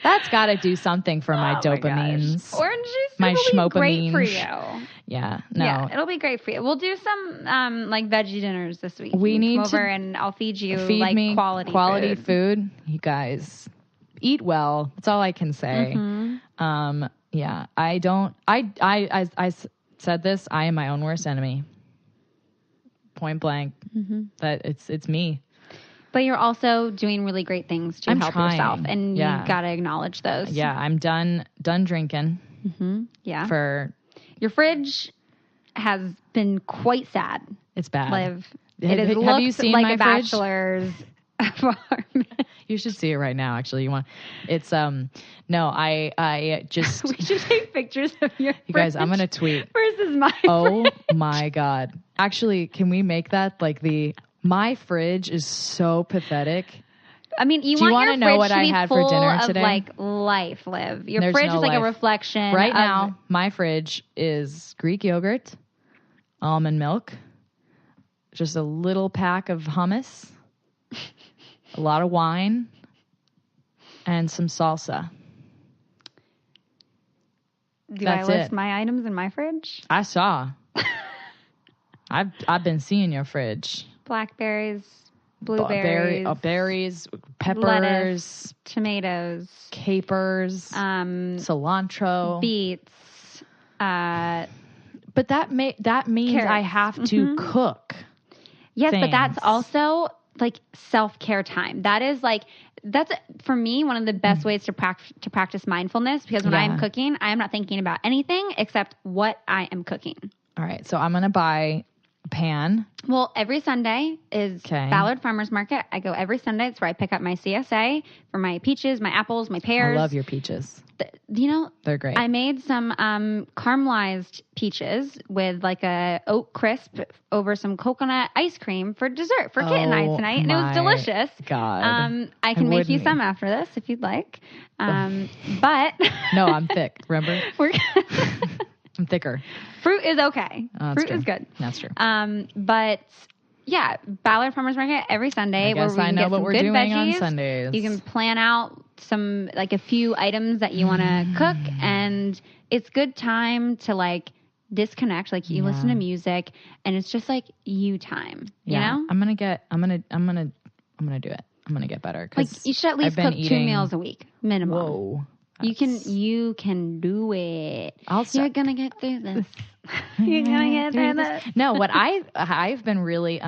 That's got to do something for my dopamines. Orange juice my will be great for you. Yeah. No. Yeah, it'll be great for you. We'll do some like veggie dinners this week. We need come over and I'll feed me quality food. You guys eat well. That's all I can say. Yeah, I said this. I am my own worst enemy. Point blank. That it's me. But you're also doing really great things to help yourself, and you got to acknowledge those. Yeah, I'm done drinking. Yeah. For your fridge has been quite sad. It's bad. Liv. It has looked you seen like my a fridge? Bachelor's apartment. You should see it right now. Actually, you want? It's no. I just. We should take pictures of your. You guys, I'm gonna tweet versus my. Oh my god! Actually, can we make that like my fridge is so pathetic. I mean, you want to know what I had for dinner today? Like life, Liv. Your fridge is like a reflection. Right now, my fridge is Greek yogurt, almond milk, just a little pack of hummus. A lot of wine and some salsa. That's I list my items in my fridge? I saw. I've been seeing your fridge. Blackberries, blueberries, berries, peppers, lettuce, tomatoes, capers, cilantro, beets. But that means carrots. I have to cook. Yes, things. But that's also like self-care time. That's for me one of the best ways to practice mindfulness, because when I am cooking, I am not thinking about anything except what I am cooking. All right, so I'm going to buy a pan. Well, every Sunday is Ballard Farmers Market. I go every Sunday. It's where I pick up my CSA for my peaches, my apples, my pears. I love your peaches. They're great. I made some caramelized peaches with like a oat crisp over some coconut ice cream for dessert for Kit and I tonight, and it was delicious. God, I can make you some after this if you'd like. But no, I'm thick. Remember, I'm thicker. Fruit is okay. Fruit is good. That's true. But yeah, Ballard Farmers Market every Sunday. I guess where we I can know get what some we're good doing veggies. on Sundays. You can plan out a few items that you want to cook, and it's good time to like disconnect. Like you listen to music, and it's just like you time. You know, I'm gonna do it. I'm gonna get better. Like you should at least cook 2 meals a week minimum. Whoa. You can do it. You're gonna get through this. You're gonna get through this. No, what I've been really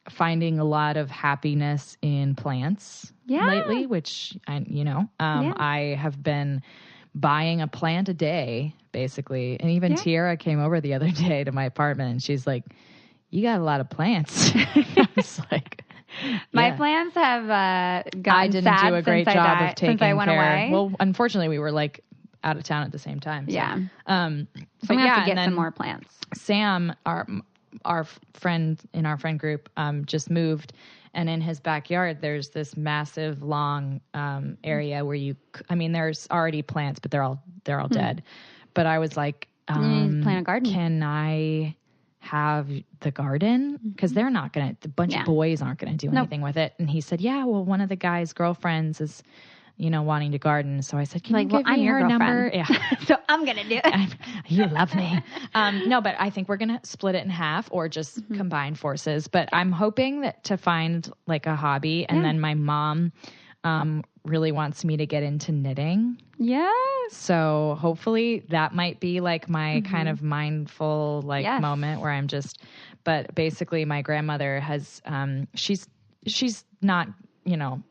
finding a lot of happiness in plants lately, which I have been buying a plant a day basically, and even Tiara came over the other day to my apartment, and she's like, "You got a lot of plants." I was like. My plants have gotten I didn't sad do a great job of taking since I went care. Away. Well, unfortunately, we were like out of town at the same time. So. Yeah. So I'm gonna have to get some more plants. Sam, our friend in our friend group, just moved, and in his backyard, there's this massive long area where there's already plants, but they're all dead. But I was like, plant a garden. Can I have the garden? Because they're not going to, the bunch of boys aren't going to do anything with it. And he said, yeah, well, one of the guy's girlfriends is, wanting to garden. So I said, can you give me her number? Yeah. So I'm going to do it. You love me. No, but I think we're going to split it in half or just combine forces. But I'm hoping to find like a hobby. And then my mom really wants me to get into knitting. Yes. So hopefully that might be like my kind of mindful moment where I'm but basically my grandmother has, she's not,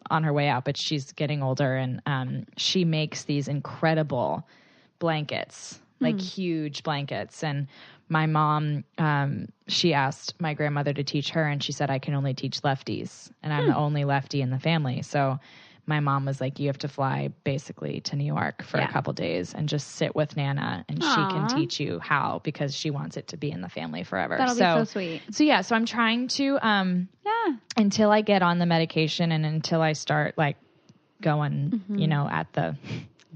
on her way out, but she's getting older, and she makes these incredible blankets, like huge blankets. And my mom, she asked my grandmother to teach her, and she said, I can only teach lefties, and I'm the only lefty in the family. So my mom was like, you have to fly basically to New York for a couple days and just sit with Nana, and she can teach you how, because she wants it to be in the family forever. That'll be so sweet. So I'm trying to, until I get on the medication and until I start like going, at the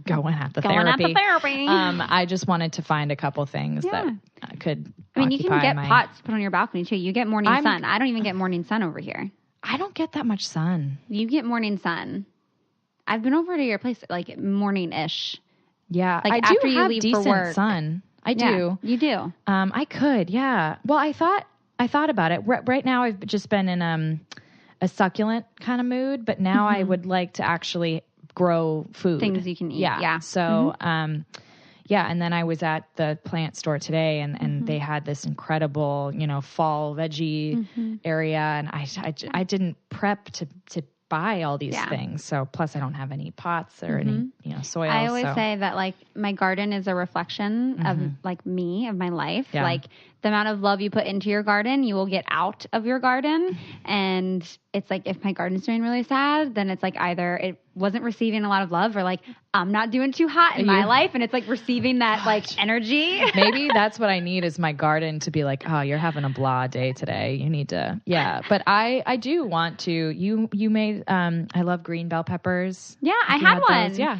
therapy. I just wanted to find a couple things that could. You can get pots put on your balcony too. You get morning sun. I don't even get morning sun over here. I don't get that much sun. You get morning sun. I've been over to your place like morning-ish. Yeah, like I after do you have leave decent for work. sun. I do. You do. I could. Yeah. Well, I thought about it. Right now, I've just been in a succulent kind of mood, but now I would like to actually grow food, things you can eat. Yeah. So, and then I was at the plant store today, and they had this incredible, fall veggie area, and I didn't prep to buy all these things. So plus I don't have any pots or any, soil. I always say that like my garden is a reflection of like me, of my life. Yeah. Like the amount of love you put into your garden, you will get out of your garden. And it's like, if my garden's doing really sad, then it's like either it wasn't receiving a lot of love, or like I'm not doing too hot in my life, and it's like receiving that like energy. Maybe that's what I need, is my garden to be like, oh, you're having a blah day today. You need to, But I do want to. You made. I love green bell peppers. Yeah, I had one. Those. Yeah,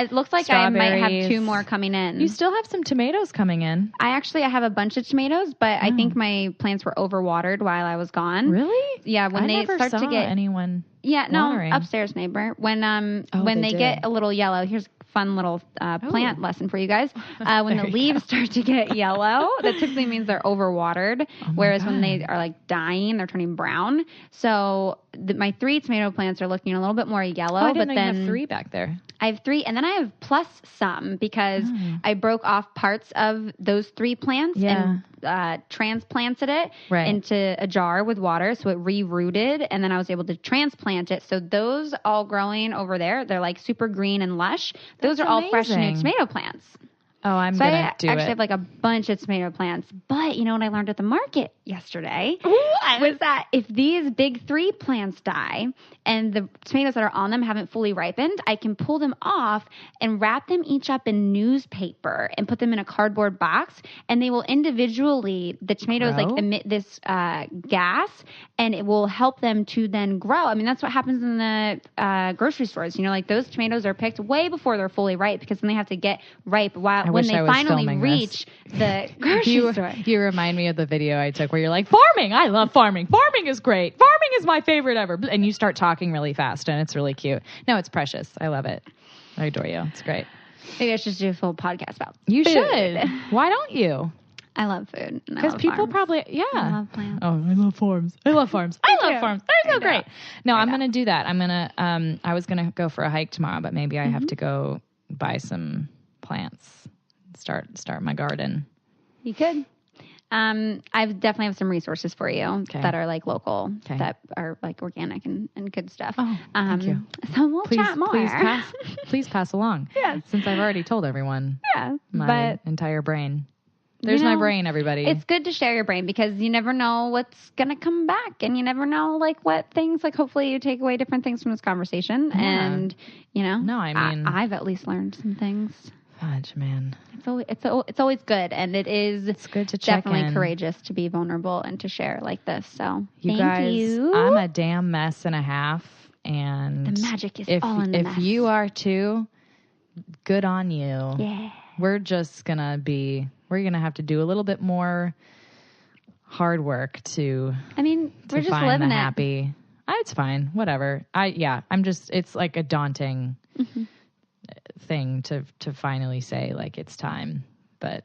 it looks like I might have 2 more coming in. You still have some tomatoes coming in. I have a bunch of tomatoes, but I think my plants were overwatered while I was gone. Really? Yeah, when they start to get anyone. Yeah, watering. No, upstairs neighbor. When they get a little yellow, here's a fun little plant lesson for you guys. When the leaves start to get yellow, that typically means they're overwatered. Whereas when they are like dying, they're turning brown. So my 3 tomato plants are looking a little bit more yellow. I didn't know you have 3 back there. I have 3, and then I have plus some because I broke off parts of those 3 plants and transplanted it into a jar with water, so it re-rooted, and then I was able to transplant it. So those all growing over there, they're like super green and lush. Those are all fresh new tomato plants. Oh, I'm going to do it. So I actually have like a bunch of tomato plants. But you know what I learned at the market yesterday was that if these big 3 plants die and the tomatoes that are on them haven't fully ripened, I can pull them off and wrap them each up in newspaper and put them in a cardboard box, and they will individually, the tomatoes like emit this gas, and it will help them to then grow. I mean, that's what happens in the grocery stores. Like those tomatoes are picked way before they're fully ripe, because then they have to get ripe while when they finally filming reach the grocery store. You remind me of the video I took where you're like, farming, I love farming. Farming is great. Farming is my favorite ever. And you start talking really fast, and it's really cute. No, it's precious. I love it. I adore you. It's great. Maybe I should just do a full podcast about You food. should. Why don't you? I love food. Because people farms. probably, yeah. I love plants. Oh, I love farms. I love farms. I love farms. They're so great. No, I'm going to do that. I'm going to, I was going to go for a hike tomorrow, but maybe I have to go buy some plants, start my garden. You could. I definitely have some resources for you that are like local, that are like organic and good stuff. Oh, thank you. So we'll chat more. Please pass along. Yes. Since I've already told everyone. Yeah. My entire brain. There's my brain, everybody. It's good to share your brain because you never know what's going to come back, and you never know like what things, like hopefully you take away different things from this conversation. Yeah. And no, I mean, I've at least learned some things. Fudge, man. It's always good, and it's good to check definitely in. Courageous to be vulnerable and to share like this. So you thank you. I'm a damn mess and a half, and the magic is all in the mess. If you are too, good on you. Yeah, we're gonna have to do a little bit more hard work to. I mean, we're just find living the happy. It's fine, whatever. It's like a daunting. Thing to finally say like it's time, but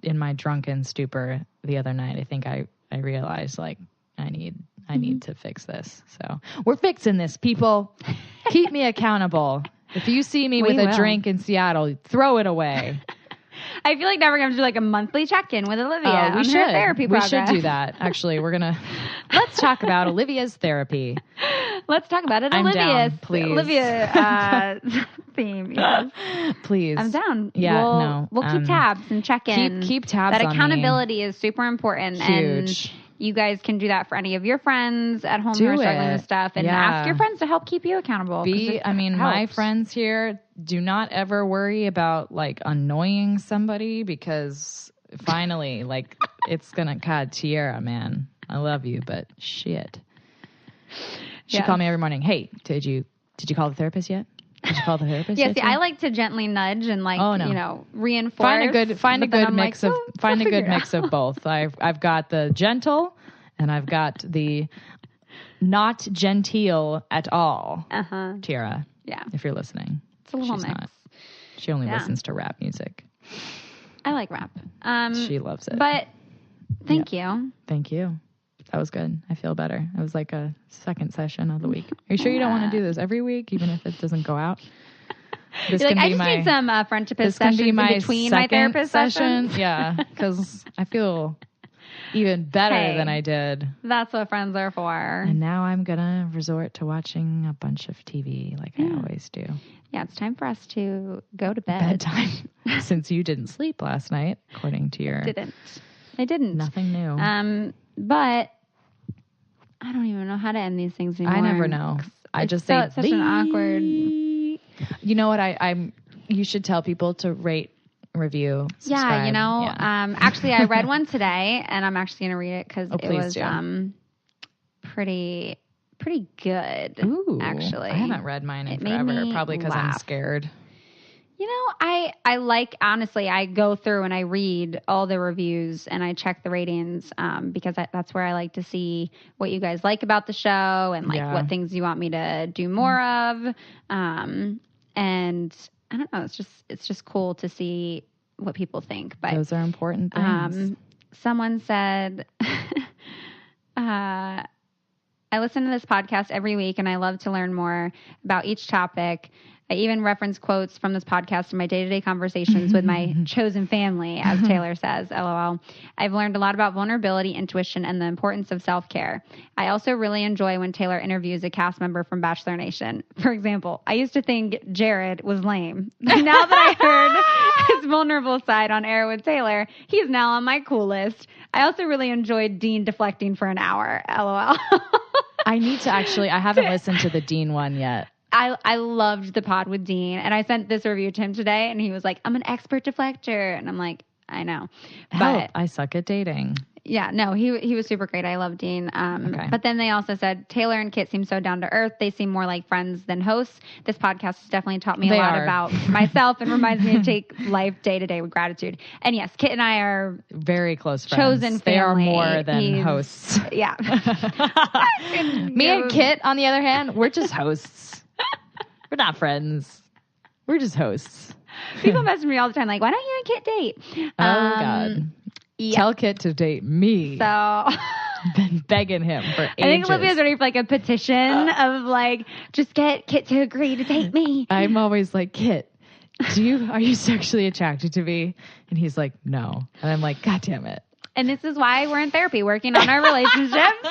in my drunken stupor the other night I think I realized like I need to fix this. So we're fixing this, people. Keep me accountable. If you see me with a drink in Seattle, throw it away. I feel like now we're going to do like a monthly check-in with Olivia. We should. Therapy progress. We should do that. Actually, let's talk about Olivia's therapy. Let's talk about it. I'm down, please. Olivia theme. Yes. Please. I'm down. Yeah, we'll keep tabs and check in. Keep tabs on me. That accountability is super important. Huge. And you guys can do that for any of your friends at home who are struggling with stuff, and ask your friends to help keep you accountable. My friends here, do not ever worry about like annoying somebody, because finally, like it's gonna. God, Tiara, man, I love you, but shit. She called me every morning. Hey, did you call the therapist yet? Did you call the therapist? Yeah, see, I like to gently nudge and reinforce. Find a good mix of both. I've got the gentle, and I've got the not genteel at all. Tiara. Yeah. If you're listening, it's a little mix. Not. She only listens to rap music. I like rap. She loves it. But thank you. Thank you. That was good. I feel better. It was like a second session of the week. Are you sure you don't want to do this every week, even if it doesn't go out? I just need some friendship sessions in between my therapist sessions. Yeah, because I feel even better than I did. That's what friends are for. And now I'm going to resort to watching a bunch of TV like I always do. Yeah, it's time for us to go to bed. Bedtime. Since you didn't sleep last night, according to your... I didn't. Nothing new. But I don't even know how to end these things anymore. I never know. I just say it's such an awkward. You know what? You should tell people to rate, review, subscribe. Actually, I read one today, and I'm actually going to read it because it was pretty good. Ooh, actually, I haven't read mine in forever. Probably because I'm scared. I like, honestly, I go through and I read all the reviews and I check the ratings because that's where I like to see what you guys like about the show and what things you want me to do more of. And I don't know, it's just cool to see what people think. But those are important things. Someone said, I listen to this podcast every week and I love to learn more about each topic. I even reference quotes from this podcast in my day-to-day conversations with my chosen family, as Taylor says, LOL. I've learned a lot about vulnerability, intuition, and the importance of self-care. I also really enjoy when Taylor interviews a cast member from Bachelor Nation. For example, I used to think Jared was lame. But now that I heard his vulnerable side on air with Taylor, he's now on my cool list. I also really enjoyed Dean deflecting for an hour, LOL. I haven't listened to the Dean one yet. I loved the pod with Dean, and I sent this review to him today, and he was like, I'm an expert deflector. And I'm like, I know. But I suck at dating. Yeah, no, he was super great. I love Dean. Okay. But then they also said Taylor and Kit seem so down to earth. They seem more like friends than hosts. This podcast has definitely taught me a lot about myself and reminds me to take life day to day with gratitude. And yes, Kit and I are very close friends. Chosen family. They are more than hosts. Yeah. Me and Kit, on the other hand, we're just hosts. We're not friends. We're just hosts. People message me all the time, like, why don't you and Kit date? Oh, God. Yeah. Tell Kit to date me. So... Been begging him for ages. I think Olivia's ready for like a petition of like, just get Kit to agree to date me. I'm always like, Kit, are you sexually attracted to me? And he's like, no. And I'm like, God damn it. And this is why we're in therapy, working on our relationships.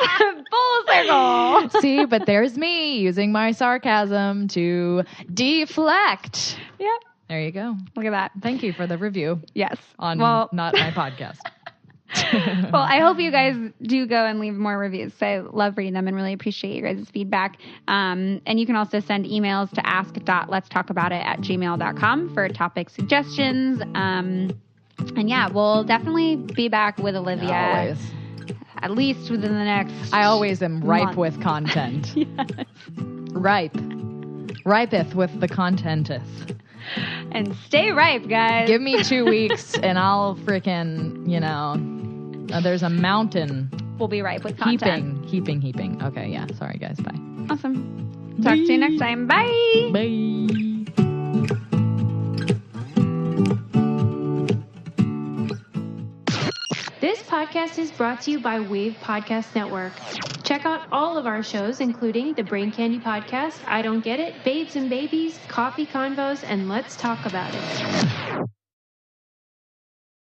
Full circle. See, but there's me using my sarcasm to deflect. Yep. There you go. Look at that. Thank you for the review. Yes. On not my podcast. Well, I hope you guys do go and leave more reviews. So I love reading them and really appreciate your guys' feedback. And you can also send emails to ask.letstalkaboutit@gmail.com for topic suggestions. And yeah, we'll definitely be back with Olivia. Always. At least within the next I always am ripe month. with content. Yes. Ripe. Ripeth with the contenteth. And stay ripe, guys. Give me 2 weeks and I'll freaking, there's a mountain. We'll be ripe with content. Heaping. Okay, yeah. Sorry, guys. Bye. Awesome. Talk to you next time. Bye. Bye. This podcast is brought to you by Wave Podcast Network. Check out all of our shows, including the Brain Candy Podcast, I Don't Get It, Babes and Babies, Coffee Convos, and Let's Talk About It.